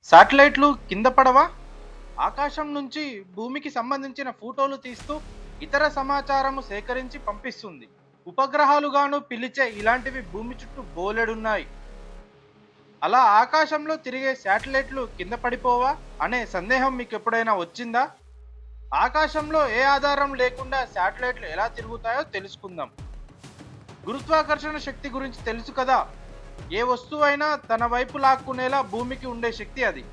శాటిలైట్లు కింద పడవా? ఆకాశం నుంచి భూమికి సంబంధించిన ఫోటోలు తీస్తూ ఇతర సమాచారము సేకరించి పంపిస్తుంది. ఉపగ్రహాలుగాను పిలిచే ఇలాంటివి భూమి చుట్టూ బోలెడున్నాయి. అలా ఆకాశంలో తిరిగే శాటిలైట్లు కింద పడిపోవా అనే సందేహం మీకు ఎప్పుడైనా వచ్చిందా? ఆకాశంలో ఏ ఆధారం లేకుండా శాటిలైట్లు ఎలా తిరుగుతాయో తెలుసుకుందాం. గురుత్వాకర్షణ శక్తి గురించి తెలుసు కదా. ఏ వస్తువైనా తన వైపు లాక్కునేలా భూమికి ఉండే శక్తి అది.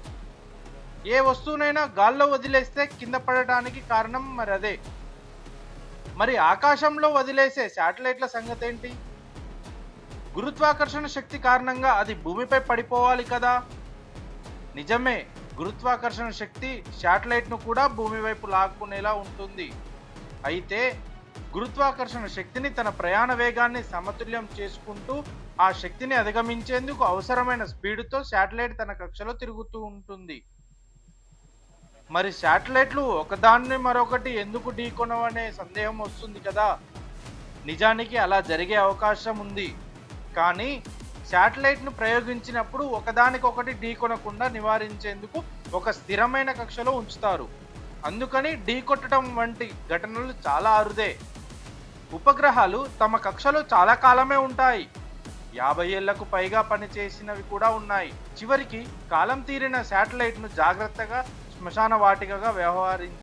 ఏ వస్తువునైనా గాల్లో వదిలేస్తే కింద పడటానికి కారణం మరి అదే. మరి ఆకాశంలో వదిలేసే శాటిలైట్ల సంగతేంటి? గురుత్వాకర్షణ శక్తి కారణంగా అది భూమిపై పడిపోవాలి కదా. నిజమే, గురుత్వాకర్షణ శక్తి శాటిలైట్ను కూడా భూమి వైపు లాక్కునేలా ఉంటుంది. అయితే గురుత్వాకర్షణ శక్తిని తన ప్రయాణ వేగాన్ని సమతుల్యం చేసుకుంటూ ఆ శక్తిని అధిగమించేందుకు అవసరమైన స్పీడుతో శాటిలైట్ తన కక్షలో తిరుగుతూ ఉంటుంది. మరి శాటిలైట్లు ఒకదాన్ని మరొకటి ఎందుకు ఢీకొనవనే సందేహం వస్తుంది కదా. నిజానికి అలా జరిగే అవకాశం ఉంది. కానీ శాటిలైట్ను ప్రయోగించినప్పుడు ఒకదానికొకటి ఢీకొనకుండా నివారించేందుకు ఒక స్థిరమైన కక్షలో ఉంచుతారు. అందుకని ఢీకొట్టడం వంటి ఘటనలు చాలా అరుదే. ఉపగ్రహాలు తమ కక్షలో చాలా కాలమే ఉంటాయి. 50 ఏళ్లకు పైగా పనిచేసినవి కూడా ఉన్నాయి. చివరికి కాలం తీరిన శాటిలైట్ను జాగ్రత్తగా శ్మశాన వాటికగా వ్యవహరించారు.